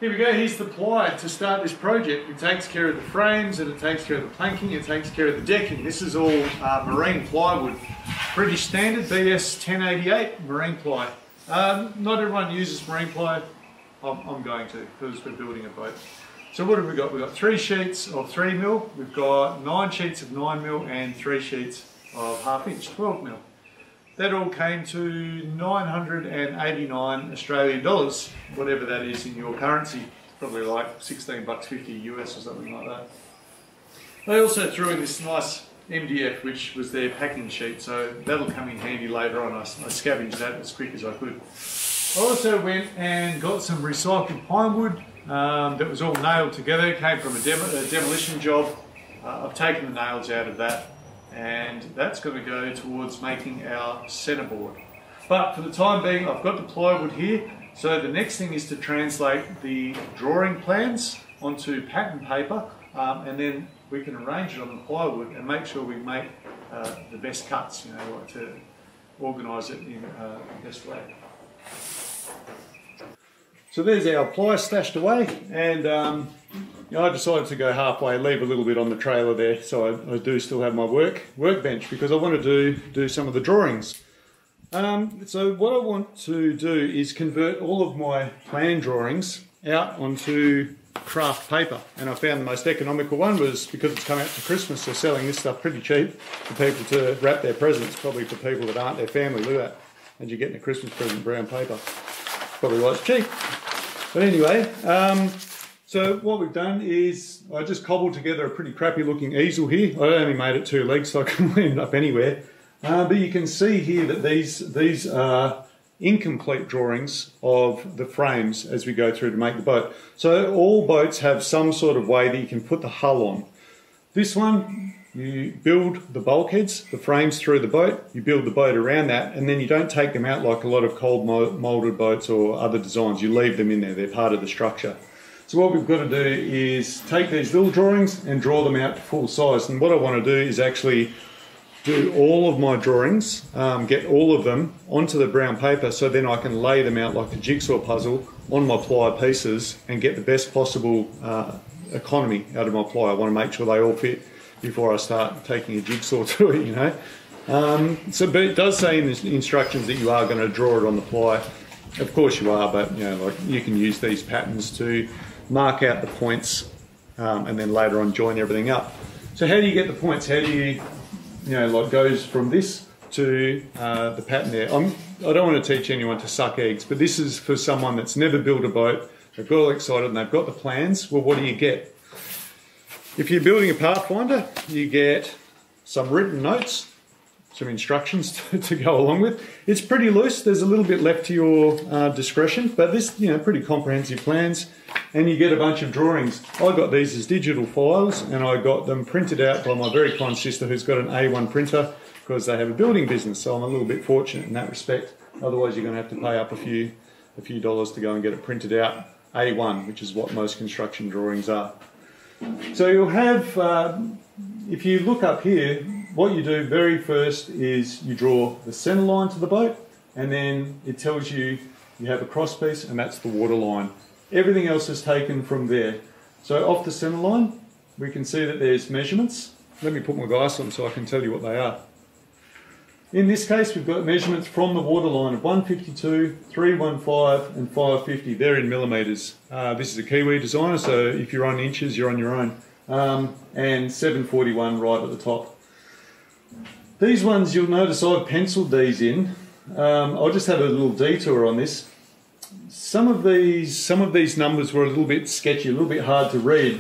Here we go, here's the ply to start this project. It takes care of the frames and it takes care of the planking, it takes care of the decking. This is all marine plywood. British standard, BS 1088 marine ply. Not everyone uses marine ply. I'm going to, because we're building a boat. So what have we got? We've got 3 sheets of 3mm, we've got 9 sheets of 9mm and 3 sheets of 1/2 inch 12mm. That all came to 989 Australian dollars, whatever that is in your currency. Probably like $16.50 US or something like that. They also threw in this nice MDF, which was their packing sheet, so that'll come in handy later on. I scavenged that as quick as I could. I also went and got some recycled pine wood that was all nailed together. It came from a demolition job. I've taken the nails out of that, and that's going to go towards making our centerboard. But for the time being, I've got the plywood here, so the next thing is to translate the drawing plans onto pattern paper, and then we can arrange it on the plywood and make sure we make the best cuts, you know, to organise it in the best way. So there's our ply stashed away, and you know, I decided to go halfway, leave a little bit on the trailer there, so I do still have my workbench because I want to do some of the drawings. So what I want to do is convert all of my plan drawings out onto craft paper, and I found the most economical one was, because it's come out to Christmas, they're selling this stuff pretty cheap for people to wrap their presents, probably for people that aren't their family. Look at that, and you're getting a Christmas present, brown paper. Probably why it's cheap. But anyway, so what we've done is I just cobbled together a pretty crappy looking easel here. I only made it 2 legs, so I can land it up anywhere. But you can see here that these are incomplete drawings of the frames as we go through to make the boat. So all boats have some sort of way that you can put the hull on. This one, you build the bulkheads, the frames through the boat, you build the boat around that, and then you don't take them out like a lot of cold moulded boats or other designs. You leave them in there, they're part of the structure. So what we've got to do is take these little drawings and draw them out to full size. And what I want to do is actually do all of my drawings, get all of them onto the brown paper, so then I can lay them out like a jigsaw puzzle on my ply pieces and get the best possible economy out of my ply. I want to make sure they all fit before I start taking a jigsaw to it, you know. But it does say in the instructions that you are going to draw it on the ply. Of course you are, but you know, like, you can use these patterns to mark out the points and then later on join everything up. So how do you get the points? How do you know, like, goes from this to the pattern there? I don't want to teach anyone to suck eggs, but this is for someone that's never built a boat, they've got all excited and they've got the plans. Well, what do you get? If you're building a Pathfinder, you get some written notes, some instructions to go along with. It's pretty loose, there's a little bit left to your discretion, but this, you know, pretty comprehensive plans. And you get a bunch of drawings. I got these as digital files, and I got them printed out by my very kind sister who's got an A1 printer because they have a building business, so I'm a little bit fortunate in that respect. Otherwise you're going to have to pay up a few dollars to go and get it printed out A1, which is what most construction drawings are. So you'll have, if you look up here, what you do very first is you draw the centre line to the boat, and then it tells you you have a cross piece, and that's the water line. Everything else is taken from there. So off the centre line, we can see that there's measurements. Let me put my glass on so I can tell you what they are. In this case, we've got measurements from the water line of 152, 315 and 550. They're in millimetres. This is a Kiwi designer, so if you're on inches, you're on your own. And 741 right at the top. These ones, you'll notice I've penciled these in. I'll just have a little detour on this. Some of these numbers were a little bit sketchy, a little bit hard to read.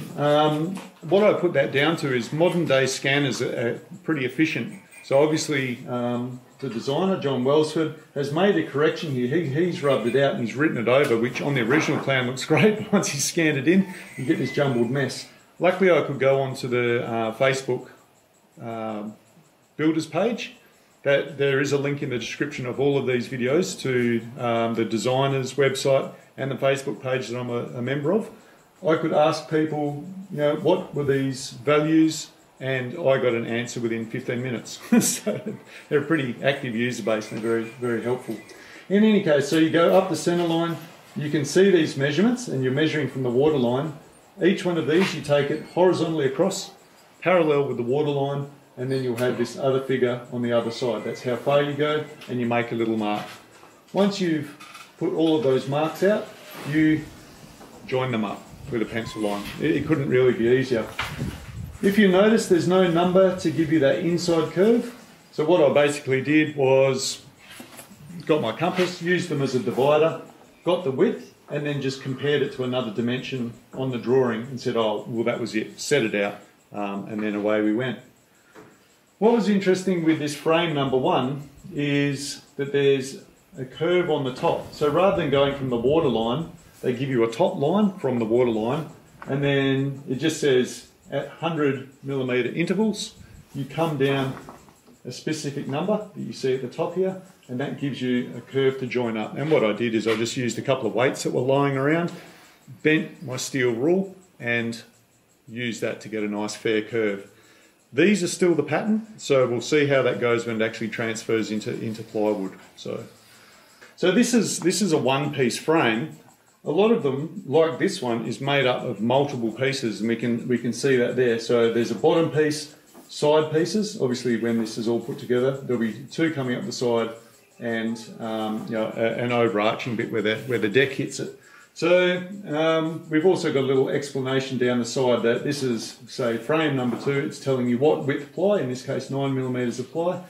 What I put that down to is modern day scanners are pretty efficient. So obviously the designer, John Welsfords, has made a correction here. He's rubbed it out and he's written it over, which on the original plan looks great, but once he's scanned it in, you get this jumbled mess. Luckily I could go onto the Facebook builders page. That there is a link in the description of all of these videos to the designer's website and the Facebook page that I'm a member of. I could ask people, you know, what were these values, and I got an answer within 15 minutes. So they're a pretty active user base and they're very, very helpful. In any case, so you go up the centre line, you can see these measurements, and you're measuring from the water line. Each one of these, you take it horizontally across, parallel with the water line, and then you'll have this other figure on the other side. That's how far you go, and you make a little mark. Once you've put all of those marks out, you join them up with a pencil line. It couldn't really be easier. If you notice, there's no number to give you that inside curve. So what I basically did was got my compass, used them as a divider, got the width, and then just compared it to another dimension on the drawing and said, oh, well, that was it, set it out, and then away we went. What was interesting with this frame number 1 is that there's a curve on the top. So rather than going from the water line, they give you a top line from the water line, and then it just says at 100mm intervals, you come down a specific number that you see at the top here, and that gives you a curve to join up. And what I did is I just used a couple of weights that were lying around, bent my steel rule, and used that to get a nice fair curve. These are still the pattern, so we'll see how that goes when it actually transfers into plywood. So this is a one-piece frame. A lot of them, like this one, is made up of multiple pieces, and we can see that there. So there's a bottom piece, side pieces. Obviously, when this is all put together, there'll be 2 coming up the side, and an overarching bit where the deck hits it. So we've also got a little explanation down the side that this is, say, frame number 2. It's telling you what width ply, in this case 9mm of ply.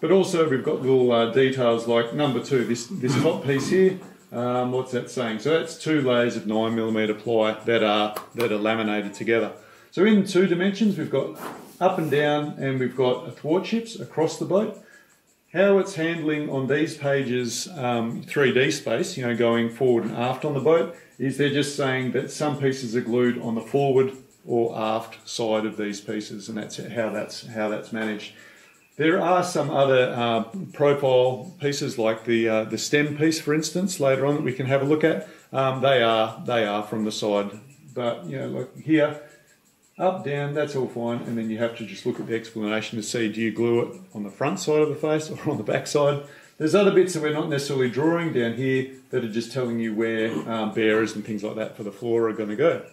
But also we've got little details like number 2, this top piece here. What's that saying? So that's 2 layers of 9mm ply that are laminated together. So in 2 dimensions, we've got up and down, and we've got athwartships across the boat. How it's handling on these pages 3D space, going forward and aft on the boat, is they're just saying that some pieces are glued on the forward or aft side of these pieces, and that's how that's managed. There are some other profile pieces like the stem piece, for instance, later on that we can have a look at. They are from the side, but like here, up, down, that's all fine, and then you have to just look at the explanation to see, do you glue it on the front side of the face or on the back side? There's other bits that we're not necessarily drawing down here that are just telling you where bearers and things like that for the floor are going to go.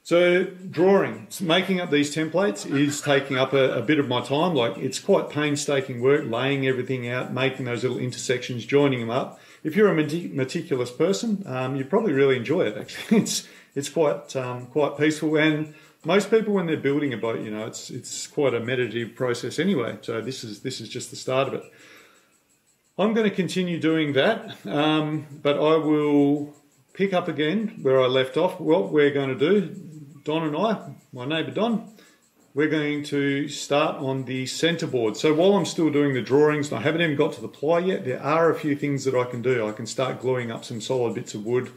So drawing, making up these templates is taking up a bit of my time. Like, it's quite painstaking work, laying everything out, making those little intersections, joining them up. If you're a meticulous person, you probably really enjoy it. Actually, it's quite peaceful, and most people, when they're building a boat, it's quite a meditative process anyway. So this is just the start of it. I'm going to continue doing that, but I will pick up again where I left off. What we're going to do, Don and I, my neighbour Don, we're going to start on the centreboard. So while I'm still doing the drawings, and I haven't even got to the ply yet, there are a few things that I can do. I can start gluing up some solid bits of wood,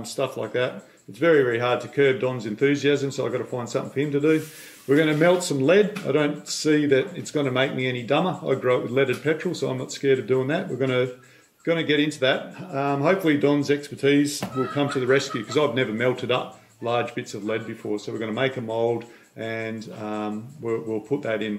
stuff like that. It's very, very hard to curb Don's enthusiasm, so I've got to find something for him to do. We're going to melt some lead. I don't see that it's going to make me any dumber. I grew up with leaded petrol, so I'm not scared of doing that. We're going to get into that. Hopefully Don's expertise will come to the rescue, because I've never melted up large bits of lead before. So we're going to make a mould, and we'll put that in.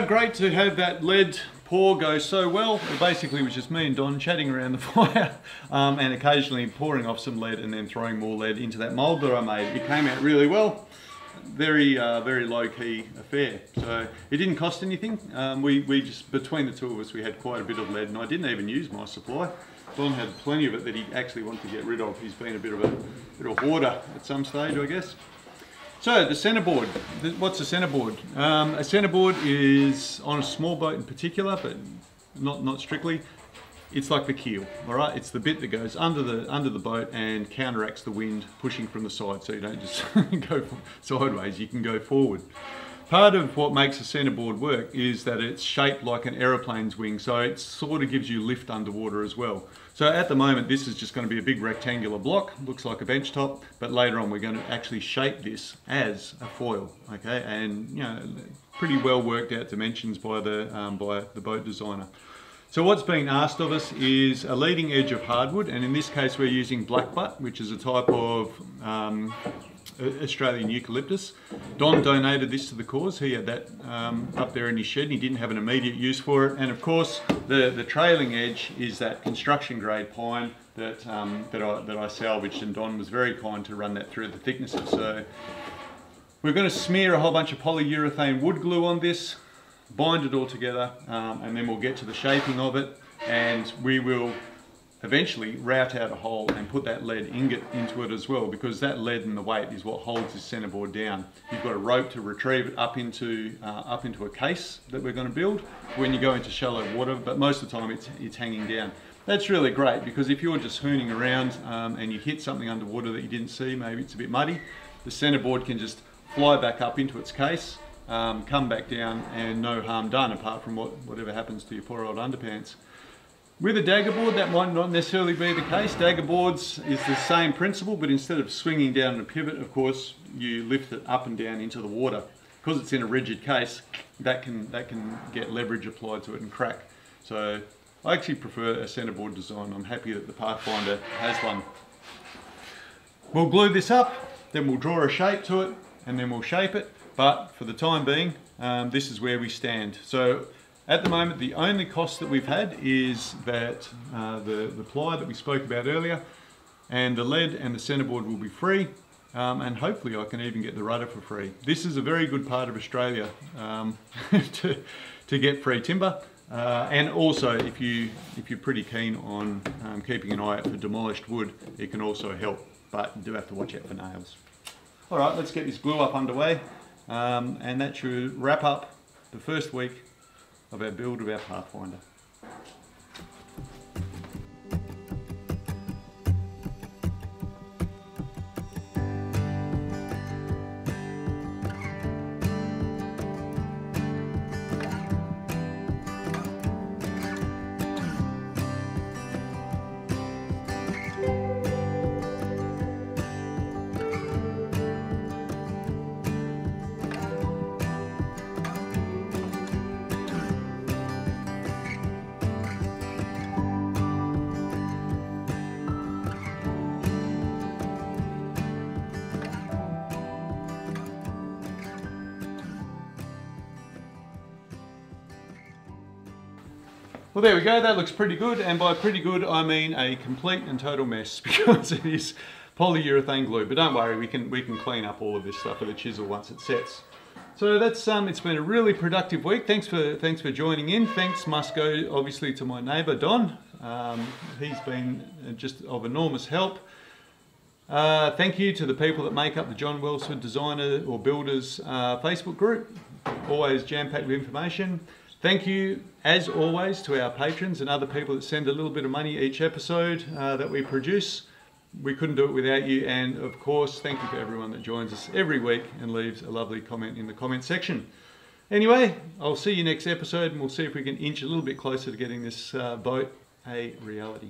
great to have that lead pour go so well. It basically was just me and Don chatting around the fire and occasionally pouring off some lead and then throwing more lead into that mould that I made. It came out really well. Very low-key affair. So it didn't cost anything. We just, between the two of us, we had quite a bit of lead, and I didn't even use my supply. Don had plenty of it that he actually wanted to get rid of. He's been a bit of a hoarder at some stage, I guess. So the centerboard. What's a centerboard? A centerboard is on a small boat in particular, but not strictly. It's like the keel, all right? It's the bit that goes under the boat and counteracts the wind pushing from the side, so you don't just go sideways, you can go forward. Part of what makes a centerboard work is that it's shaped like an aeroplane's wing, so it sort of gives you lift underwater as well. So at the moment, this is just going to be a big rectangular block, looks like a bench top, but later on we're going to actually shape this as a foil, okay? And you know, pretty well worked out dimensions by the boat designer. So what's being asked of us is a leading edge of hardwood, and in this case we're using blackbutt, which is a type of Australian eucalyptus. Don donated this to the cause. He had that up there in his shed and he didn't have an immediate use for it. And of course the trailing edge is that construction grade pine that I salvaged, and Don was very kind to run that through the thicknesses. So we're going to smear a whole bunch of polyurethane wood glue on this, bind it all together, and then we'll get to the shaping of it, and we will eventually route out a hole and put that lead ingot into it as well, because that lead and the weight is what holds this centerboard down. You've got a rope to retrieve it up into a case that we're going to build when you go into shallow water, but most of the time it's hanging down. That's really great, because if you're just hooning around and you hit something underwater that you didn't see, maybe it's a bit muddy, the centerboard can just fly back up into its case, come back down, and no harm done, apart from whatever happens to your poor old underpants. With a dagger board, that might not necessarily be the case. Dagger boards is the same principle, but instead of swinging down in a pivot, of course, you lift it up and down into the water. Because it's in a rigid case, that can get leverage applied to it and crack. So I actually prefer a centerboard design. I'm happy that the Pathfinder has one. We'll glue this up, then we'll draw a shape to it, and then we'll shape it. But for the time being, this is where we stand. So at the moment, the only cost that we've had is that the ply that we spoke about earlier, and the lead and the centerboard will be free, and hopefully I can even get the rudder for free. This is a very good part of Australia to get free timber, and also if you're pretty keen on keeping an eye out for demolished wood, it can also help, but you do have to watch out for nails. All right, let's get this glue up underway, and that should wrap up the first week of our build of our Pathfinder. Well, there we go, that looks pretty good, and by pretty good I mean a complete and total mess, because it is polyurethane glue. But don't worry, we can clean up all of this stuff with a chisel once it sets. So that's it's been a really productive week. Thanks for joining in. Thanks must go obviously to my neighbour Don. He's been just of enormous help. Thank you to the people that make up the John Welsfords Designer or Builders Facebook group. Always jam-packed with information. Thank you, as always, to our patrons and other people that send a little bit of money each episode that we produce. We couldn't do it without you, and of course, thank you for everyone that joins us every week and leaves a lovely comment in the comment section. Anyway, I'll see you next episode, and we'll see if we can inch a little bit closer to getting this boat a reality.